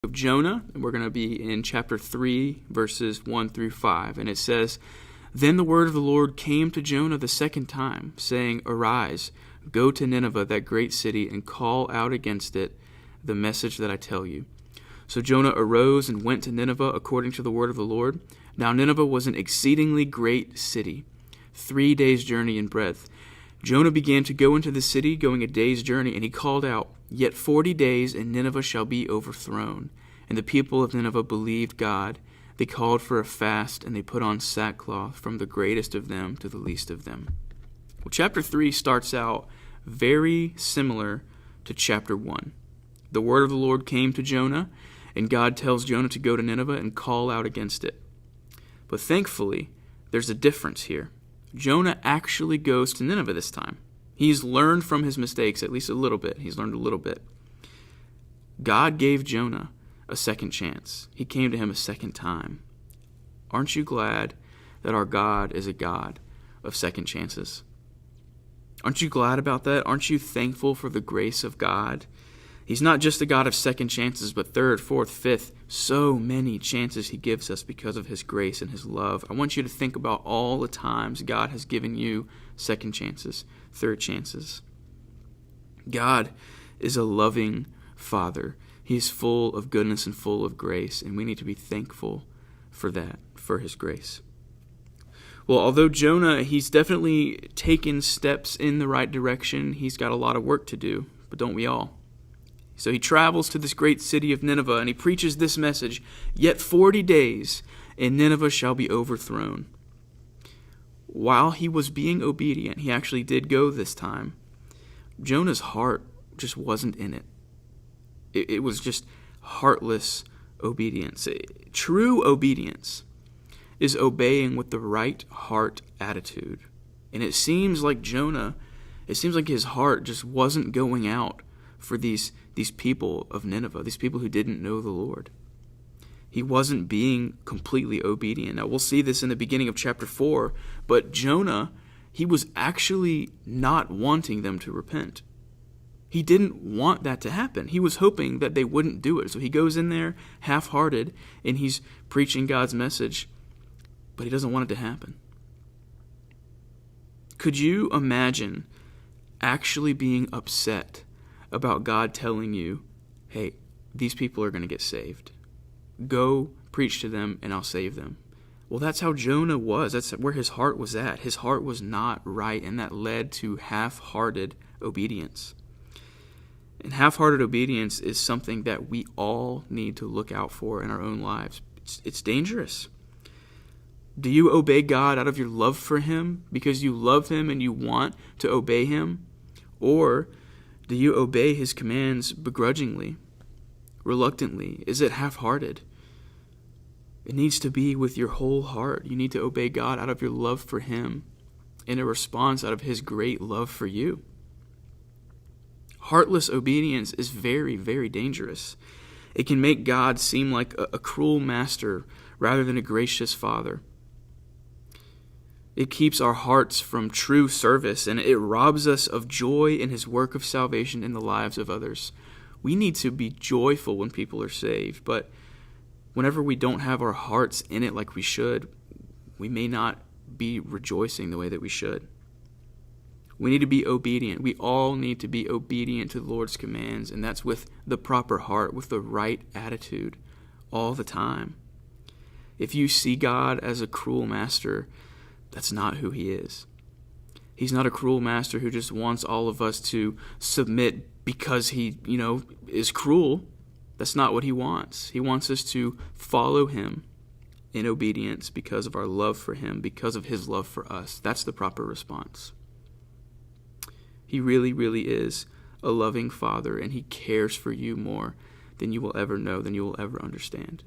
Of Jonah, and we're going to be in chapter 3, verses 1 through 5. And it says, "Then the word of the Lord came to Jonah the second time, saying, Arise, go to Nineveh, that great city, and call out against it the message that I tell you." So Jonah arose and went to Nineveh according to the word of the Lord. Now Nineveh was an exceedingly great city, 3 days' journey in breadth. Jonah began to go into the city, going a day's journey, and he called out, "Yet 40 days, and Nineveh shall be overthrown." And the people of Nineveh believed God. They called for a fast, and they put on sackcloth, from the greatest of them to the least of them. Well, chapter 3 starts out very similar to chapter 1. The word of the Lord came to Jonah, and God tells Jonah to go to Nineveh and call out against it. But thankfully, there's a difference here. Jonah actually goes to Nineveh this time. He's learned from his mistakes, at least a little bit. He's learned a little bit. God gave Jonah a second chance. He came to him a second time. Aren't you glad that our God is a God of second chances? Aren't you glad about that? Aren't you thankful for the grace of God? He's not just a God of second chances, but third, fourth, fifth, so many chances he gives us because of his grace and his love. I want you to think about all the times God has given you second chances, third chances. God is a loving Father. He is full of goodness and full of grace, and we need to be thankful for that, for his grace. Well, although Jonah, he's definitely taken steps in the right direction, he's got a lot of work to do, but don't we all? So he travels to this great city of Nineveh, and he preaches this message, "Yet 40 days, and Nineveh shall be overthrown." While he was being obedient, he actually did go this time. Jonah's heart just wasn't in it. It was just heartless obedience. True obedience is obeying with the right heart attitude. And it seems like Jonah, it seems like his heart just wasn't going out for these people of Nineveh, these people who didn't know the Lord. He wasn't being completely obedient. Now, we'll see this in the beginning of chapter 4, but Jonah, he was actually not wanting them to repent. He didn't want that to happen. He was hoping that they wouldn't do it. So he goes in there half-hearted, and he's preaching God's message, but he doesn't want it to happen. Could you imagine actually being upset about God telling you, "Hey, these people are going to get saved. Go preach to them and I'll save them"? Well, that's how Jonah was. That's where his heart was at. His heart was not right, and that led to half-hearted obedience. And half-hearted obedience is something that we all need to look out for in our own lives. It's dangerous. Do you obey God out of your love for him because you love him and you want to obey him? Or do you obey his commands begrudgingly, reluctantly? Is it half-hearted? It needs to be with your whole heart. You need to obey God out of your love for him in a response out of his great love for you. Heartless obedience is very, very dangerous. It can make God seem like a cruel master rather than a gracious father. It keeps our hearts from true service, and it robs us of joy in his work of salvation in the lives of others. We need to be joyful when people are saved, but whenever we don't have our hearts in it like we should, we may not be rejoicing the way that we should. We need to be obedient. We all need to be obedient to the Lord's commands, and that's with the proper heart, with the right attitude all the time. If you see God as a cruel master, that's not who he is. He's not a cruel master who just wants all of us to submit because he, is cruel. That's not what he wants. He wants us to follow him in obedience because of our love for him, because of his love for us. That's the proper response. He really, really is a loving Father, and he cares for you more than you will ever know, than you will ever understand.